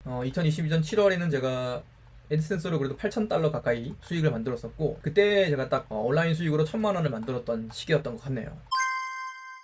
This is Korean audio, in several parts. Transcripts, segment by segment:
2022년 7월에는 제가 애드센스로 그래도 8,000달러 가까이 수익을 만들었었고, 그때 제가 딱 온라인 수익으로 1,000만 원을 만들었던 시기였던 것 같네요.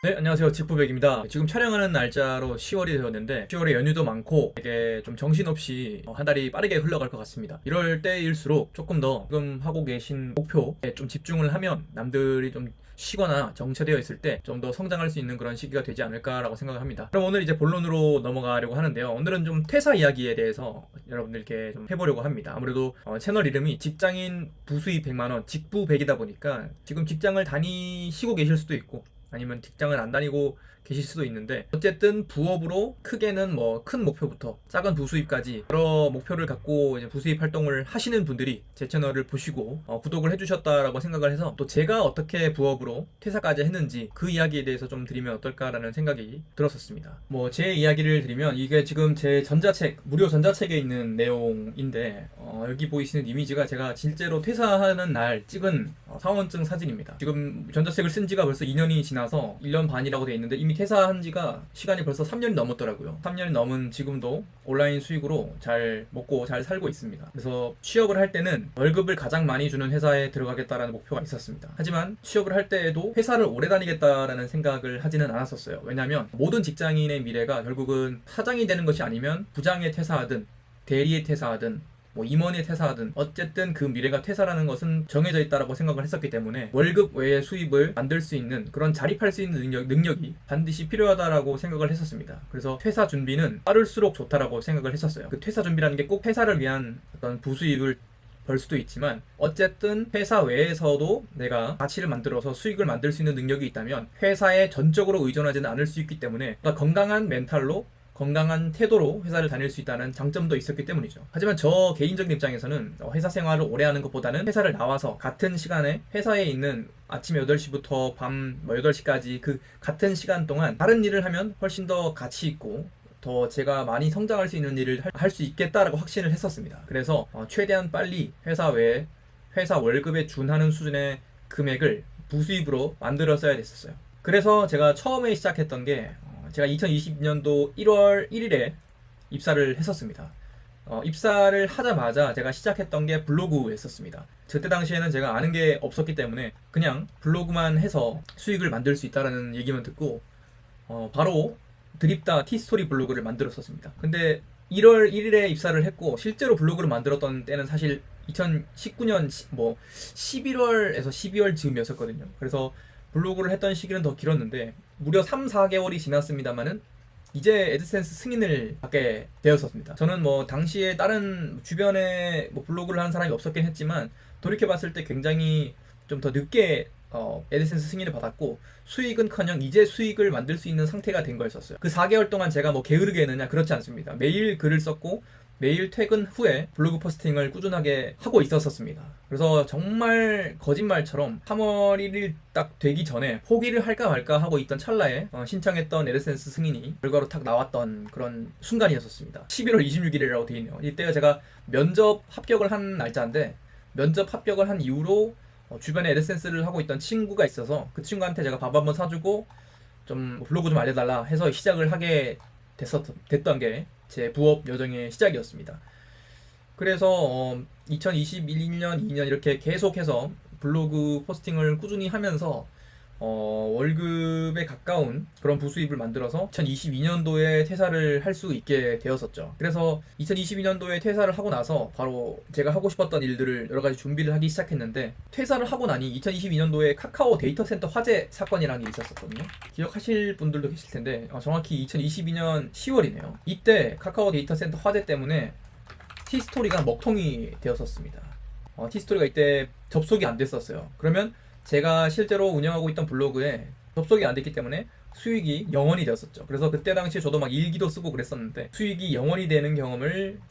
네, 안녕하세요. 직부백입니다. 지금 촬영하는 날짜로 10월이 되었는데 10월에 연휴도 많고 되게 좀 정신없이 한 달이 빠르게 흘러갈 것 같습니다. 이럴 때일수록 조금 더 지금 하고 계신 목표에 좀 집중을 하면 남들이 좀 쉬거나 정체되어 있을 때 좀 더 성장할 수 있는 그런 시기가 되지 않을까라고 생각을 합니다. 그럼 오늘 이제 본론으로 넘어가려고 하는데요. 오늘은 좀 퇴사 이야기에 대해서 여러분들께 좀 해보려고 합니다. 아무래도 채널 이름이 직장인 부수입 100만원 직부백이다 보니까 지금 직장을 다니시고 계실 수도 있고 아니면 직장을 안 다니고 계실 수도 있는데, 어쨌든 부업으로 크게는 뭐 큰 목표부터 작은 부수입까지 여러 목표를 갖고 이제 부수입 활동을 하시는 분들이 제 채널을 보시고 구독을 해주셨다라고 생각을 해서, 또 제가 어떻게 부업으로 퇴사까지 했는지 그 이야기에 대해서 좀 드리면 어떨까라는 생각이 들었었습니다. 뭐 제 이야기를 드리면 이게 지금 제 전자책, 무료 전자책에 있는 내용인데 여기 보이시는 이미지가 제가 실제로 퇴사하는 날 찍은 사원증 사진입니다. 지금 전자책을 쓴 지가 벌써 2년이 지나서 1년 반이라고 돼 있는데 이미 퇴사한 지가 시간이 벌써 3년이 넘었더라고요. 3년이 넘은 지금도 온라인 수익으로 잘 먹고 잘 살고 있습니다. 그래서 취업을 할 때는 월급을 가장 많이 주는 회사에 들어가겠다라는 목표가 있었습니다. 하지만 취업을 할 때에도 회사를 오래 다니겠다라는 생각을 하지는 않았었어요. 왜냐하면 모든 직장인의 미래가 결국은 사장이 되는 것이 아니면 부장에 퇴사하든 대리에 퇴사하든 뭐 임원에 퇴사하든 어쨌든 그 미래가 퇴사라는 것은 정해져 있다라고 생각을 했었기 때문에 월급 외의 수입을 만들 수 있는 그런 자립할 수 있는 능력이 반드시 필요하다라고 생각을 했었습니다. 그래서 퇴사 준비는 빠를수록 좋다라고 생각을 했었어요. 그 퇴사 준비라는 게 꼭 회사를 위한 어떤 부수입을 벌 수도 있지만 어쨌든 회사 외에서도 내가 가치를 만들어서 수익을 만들 수 있는 능력이 있다면 회사에 전적으로 의존하지는 않을 수 있기 때문에 건강한 멘탈로 건강한 태도로 회사를 다닐 수 있다는 장점도 있었기 때문이죠. 하지만 저 개인적인 입장에서는 회사 생활을 오래 하는 것보다는 회사를 나와서 같은 시간에 회사에 있는 아침 8시부터 밤 8시까지 그 같은 시간 동안 다른 일을 하면 훨씬 더 가치 있고 더 제가 많이 성장할 수 있는 일을 할 수 있겠다라고 확신을 했었습니다. 그래서 최대한 빨리 회사 외에 회사 월급에 준하는 수준의 금액을 부수입으로 만들었어야 됐었어요. 그래서 제가 처음에 시작했던 게 제가 2020년도 1월 1일에 입사를 했었습니다. 입사를 하자마자 제가 시작했던 게 블로그였었습니다. 그때 당시에는 제가 아는 게 없었기 때문에 그냥 블로그만 해서 수익을 만들 수 있다는 얘기만 듣고 바로 드립다 티스토리 블로그를 만들었었습니다. 근데 1월 1일에 입사를 했고 실제로 블로그를 만들었던 때는 사실 2019년 11월에서 12월 즈음이었었거든요. 그래서 블로그를 했던 시기는 더 길었는데 무려 3, 4개월이 지났습니다만은 이제 애드센스 승인을 받게 되었었습니다. 저는 뭐 당시에 다른 주변에 블로그를 하는 사람이 없었긴 했지만 돌이켜봤을 때 굉장히 좀 더 늦게 애드센스 승인을 받았고 수익은커녕 이제 수익을 만들 수 있는 상태가 된 거였었어요. 그 4개월 동안 제가 뭐 게으르게 했느냐? 그렇지 않습니다. 매일 글을 썼고 매일 퇴근 후에 블로그 포스팅을 꾸준하게 하고 있었습니다. 그래서 정말 거짓말처럼 3월 1일 딱 되기 전에 포기를 할까 말까 하고 있던 찰나에 신청했던 애드센스 승인이 결과로 탁 나왔던 그런 순간이었습니다. 11월 26일이라고 되어 있네요. 이때가 제가 면접 합격을 한 날짜인데 면접 합격을 한 이후로 주변에 애드센스를 하고 있던 친구가 있어서 그 친구한테 제가 밥 한번 사주고 좀 블로그 좀 알려달라 해서 시작을 하게 됐던 게 제 부업 여정의 시작이었습니다. 그래서 2021년, 2년 이렇게 계속해서 블로그 포스팅을 꾸준히 하면서 월급에 가까운 그런 부수입을 만들어서 2022년도에 퇴사를 할 수 있게 되었었죠. 그래서 2022년도에 퇴사를 하고 나서 바로 제가 하고 싶었던 일들을 여러 가지 준비를 하기 시작했는데, 퇴사를 하고 나니 2022년도에 카카오 데이터 센터 화재 사건이라는 게 있었거든요. 기억하실 분들도 계실 텐데 정확히 2022년 10월이네요. 이때 카카오 데이터 센터 화재 때문에 티스토리가 먹통이 되었었습니다. 티스토리가 이때 접속이 안 됐었어요. 그러면 제가 실제로 운영하고 있던 블로그에 접속이 안 됐기 때문에 수익이 0원이 되었었죠. 그래서 그때 당시에 저도 막 일기도 쓰고 그랬었는데 수익이 0원이 되는 경험을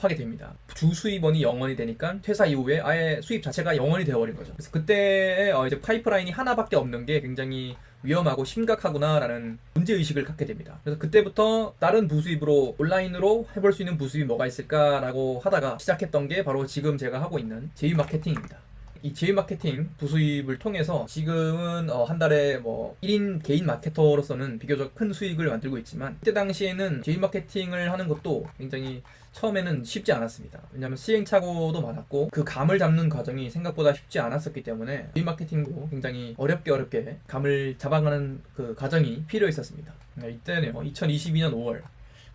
하게 됩니다. 주 수입원이 0원이 되니까 퇴사 이후에 아예 수입 자체가 0원이 되어버린 거죠. 그래서 그때 이제 파이프라인이 하나밖에 없는 게 굉장히 위험하고 심각하구나라는 문제의식을 갖게 됩니다. 그래서 그때부터 다른 부수입으로 온라인으로 해볼 수 있는 부수입이 뭐가 있을까라고 하다가 시작했던 게 바로 지금 제가 하고 있는 제휴 마케팅입니다. 이 제휴 마케팅 부수입을 통해서 지금은 한 달에 뭐 1인 개인 마케터로서는 비교적 큰 수익을 만들고 있지만, 그때 당시에는 제휴 마케팅을 하는 것도 굉장히 처음에는 쉽지 않았습니다. 왜냐하면 시행착오도 많았고 그 감을 잡는 과정이 생각보다 쉽지 않았었기 때문에 제휴 마케팅도 굉장히 어렵게 감을 잡아가는 그 과정이 필요했었습니다. 이때네요. 2022년 5월.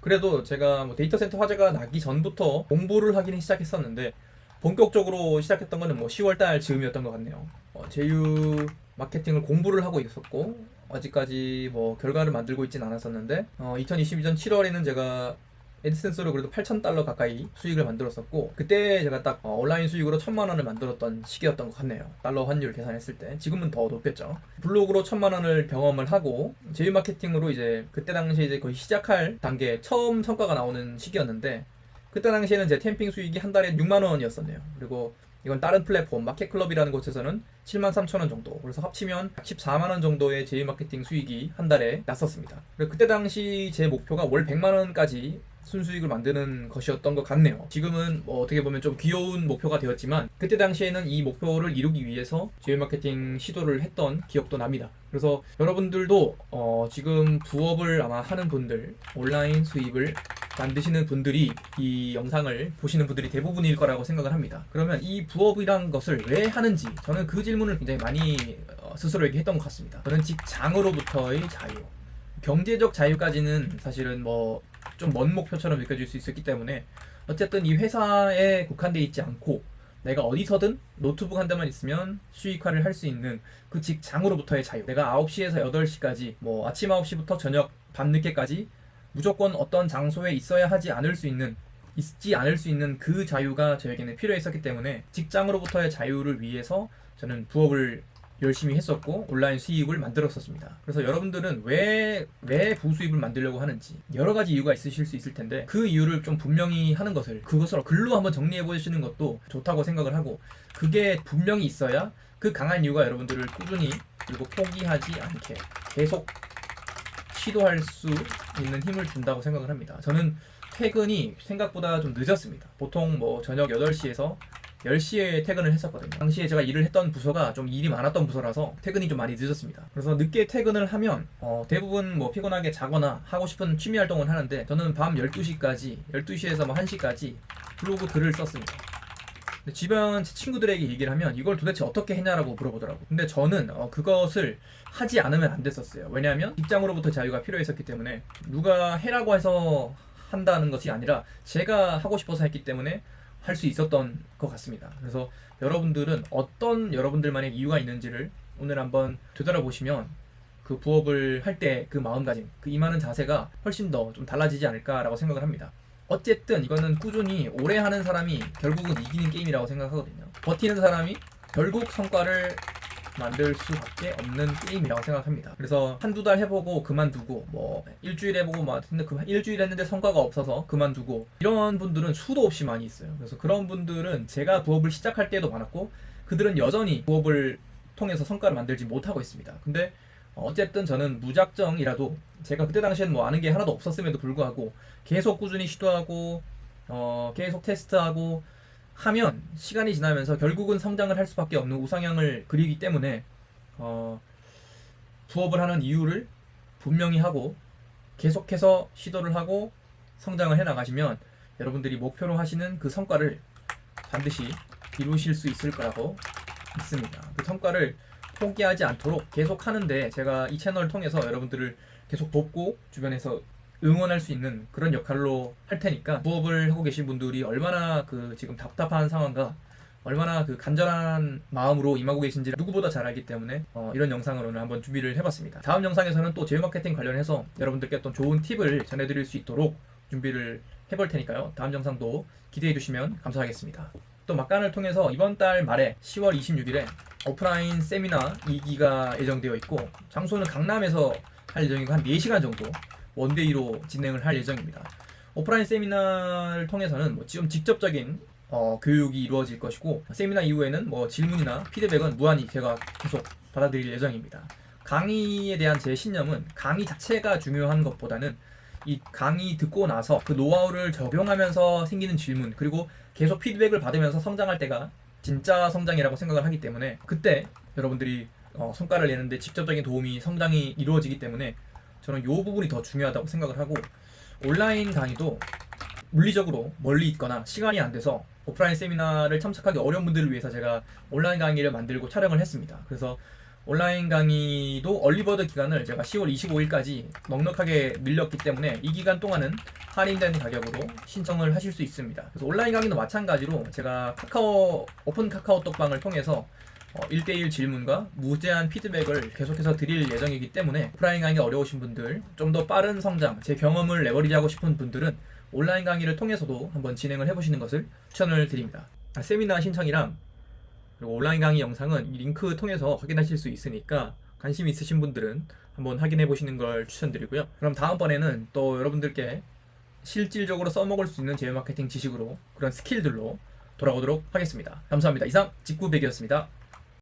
그래도 제가 뭐 데이터 센터 화재가 나기 전부터 공부를 하기는 시작했었는데, 본격적으로 시작했던 거는 뭐 10월달 즈음이었던 것 같네요. 제휴 마케팅을 공부를 하고 있었고, 아직까지 뭐 결과를 만들고 있진 않았었는데, 2022년 7월에는 제가 애드센스로 그래도 $8,000 가까이 수익을 만들었었고, 그때 제가 딱 온라인 수익으로 1,000만 원을 만들었던 시기였던 것 같네요. 달러 환율 계산했을 때. 지금은 더 높겠죠. 블로그로 1,000만 원을 경험을 하고, 제휴 마케팅으로 이제 그때 당시에 이제 거의 시작할 단계 처음 성과가 나오는 시기였는데, 그때 당시에는 제 템핑 수익이 한 달에 6만 원이었었네요. 그리고 이건 다른 플랫폼 마켓클럽이라는 곳에서는 73,000원 정도, 그래서 합치면 14만 원 정도의 제휴 마케팅 수익이 한 달에 났었습니다. 그리고 그때 당시 제 목표가 월 100만 원까지 순수익을 만드는 것이었던 것 같네요. 지금은 뭐 어떻게 보면 좀 귀여운 목표가 되었지만, 그때 당시에는 이 목표를 이루기 위해서 제휴 마케팅 시도를 했던 기억도 납니다. 그래서 여러분들도 지금 부업을 아마 하는 분들, 온라인 수입을 만드시는 분들이 이 영상을 보시는 분들이 대부분일 거라고 생각을 합니다. 그러면 이 부업이란 것을 왜 하는지, 저는 그 질문을 굉장히 많이 스스로에게 했던 것 같습니다. 저는 직장으로부터의 자유, 경제적 자유까지는 사실은 뭐 좀 먼 목표처럼 느껴질 수 있었기 때문에, 어쨌든 이 회사에 국한되어 있지 않고 내가 어디서든 노트북 한 대만 있으면 수익화를 할 수 있는 그 직장으로부터의 자유, 내가 9시에서 8시까지 뭐 아침 9시부터 저녁 밤늦게까지 무조건 어떤 장소에 있지 않을 수 있는 그 자유가 저에게는 필요했었기 때문에, 직장으로부터의 자유를 위해서 저는 부업을 열심히 했었고 온라인 수익을 만들었었습니다. 그래서 여러분들은 왜 부수입을 만들려고 하는지 여러 가지 이유가 있으실 수 있을 텐데, 그 이유를 좀 분명히 하는 것을, 그것을 글로 한번 정리해 보시는 것도 좋다고 생각을 하고, 그게 분명히 있어야 그 강한 이유가 여러분들을 꾸준히 그리고 포기하지 않게 계속 시도할 수 있는 힘을 준다고 생각을 합니다. 저는 퇴근이 생각보다 좀 늦었습니다. 보통 뭐 저녁 8시에서 10시에 퇴근을 했었거든요. 당시에 제가 일을 했던 부서가 좀 일이 많았던 부서라서 퇴근이 좀 많이 늦었습니다. 그래서 늦게 퇴근을 하면 대부분 뭐 피곤하게 자거나 하고 싶은 취미 활동을 하는데, 저는 밤 12시에서 뭐 1시까지 블로그 글을 썼습니다. 근데 주변 친구들에게 얘기를 하면 이걸 도대체 어떻게 했냐라고 물어보더라고요. 근데 저는 그것을 하지 않으면 안 됐었어요. 왜냐하면 직장으로부터 자유가 필요했었기 때문에, 누가 해라고 해서 한다는 것이 아니라 제가 하고 싶어서 했기 때문에 할 수 있었던 것 같습니다. 그래서 여러분들은 어떤 여러분들만의 이유가 있는지를 오늘 한번 되돌아보시면, 그 부업을 할 때 그 마음가짐, 그 임하는 자세가 훨씬 더 좀 달라지지 않을까라고 생각을 합니다. 어쨌든 이거는 꾸준히 오래 하는 사람이 결국은 이기는 게임이라고 생각하거든요. 버티는 사람이 결국 성과를 만들 수밖에 없는 게임이라고 생각합니다. 그래서 한두 달 해보고 그만두고, 뭐 일주일 해보고 근데 그 일주일 했는데 성과가 없어서 그만두고, 이런 분들은 수도 없이 많이 있어요. 그래서 그런 분들은 제가 부업을 시작할 때도 많았고, 그들은 여전히 부업을 통해서 성과를 만들지 못하고 있습니다. 근데 어쨌든 저는 무작정이라도, 제가 그때 당시에는 뭐 아는 게 하나도 없었음에도 불구하고 계속 꾸준히 시도하고 계속 테스트하고 하면 시간이 지나면서 결국은 성장을 할 수밖에 없는 우상향을 그리기 때문에, 부업을 하는 이유를 분명히 하고 계속해서 시도를 하고 성장을 해 나가시면 여러분들이 목표로 하시는 그 성과를 반드시 이루실 수 있을 거라고 믿습니다. 그 성과를 포기하지 않도록 계속 하는데, 제가 이 채널을 통해서 여러분들을 계속 돕고 주변에서 응원할 수 있는 그런 역할로 할 테니까, 부업을 하고 계신 분들이 얼마나 그 지금 답답한 상황과 얼마나 그 간절한 마음으로 임하고 계신지를 누구보다 잘 알기 때문에 이런 영상을 오늘 한번 준비를 해봤습니다. 다음 영상에서는 또 제휴 마케팅 관련해서 여러분들께 어떤 좋은 팁을 전해드릴 수 있도록 준비를 해볼 테니까요. 다음 영상도 기대해 주시면 감사하겠습니다. 또 막간을 통해서 이번 달 말에 10월 26일에 오프라인 세미나 2기가 예정되어 있고, 장소는 강남에서 할 예정이고 한 4시간 정도 원데이로 진행을 할 예정입니다. 오프라인 세미나를 통해서는 뭐 지금 직접적인 교육이 이루어질 것이고, 세미나 이후에는 뭐 질문이나 피드백은 무한히 제가 계속 받아들일 예정입니다. 강의에 대한 제 신념은 강의 자체가 중요한 것보다는 이 강의 듣고 나서 그 노하우를 적용하면서 생기는 질문, 그리고 계속 피드백을 받으면서 성장할 때가 진짜 성장이라고 생각을 하기 때문에 그때 여러분들이 성과를 내는데 직접적인 도움이 성장이 이루어지기 때문에 저는 이 부분이 더 중요하다고 생각을 하고, 온라인 강의도 물리적으로 멀리 있거나 시간이 안 돼서 오프라인 세미나를 참석하기 어려운 분들을 위해서 제가 온라인 강의를 만들고 촬영을 했습니다. 그래서 온라인 강의도 얼리버드 기간을 제가 10월 25일까지 넉넉하게 밀렸기 때문에 이 기간 동안은 할인된 가격으로 신청을 하실 수 있습니다. 그래서 온라인 강의도 마찬가지로 제가 오픈 카카오톡방을 통해서 1대1 질문과 무제한 피드백을 계속해서 드릴 예정이기 때문에 오프라인 강의가 어려우신 분들, 좀 더 빠른 성장, 제 경험을 레버리지하고 싶은 분들은 온라인 강의를 통해서도 한번 진행을 해보시는 것을 추천을 드립니다. 세미나 신청이랑 그리고 온라인 강의 영상은 이 링크 통해서 확인하실 수 있으니까 관심 있으신 분들은 한번 확인해 보시는 걸 추천드리고요. 그럼 다음번에는 또 여러분들께 실질적으로 써먹을 수 있는 제휴 마케팅 지식으로, 그런 스킬들로 돌아오도록 하겠습니다. 감사합니다. 이상 직구백이었습니다.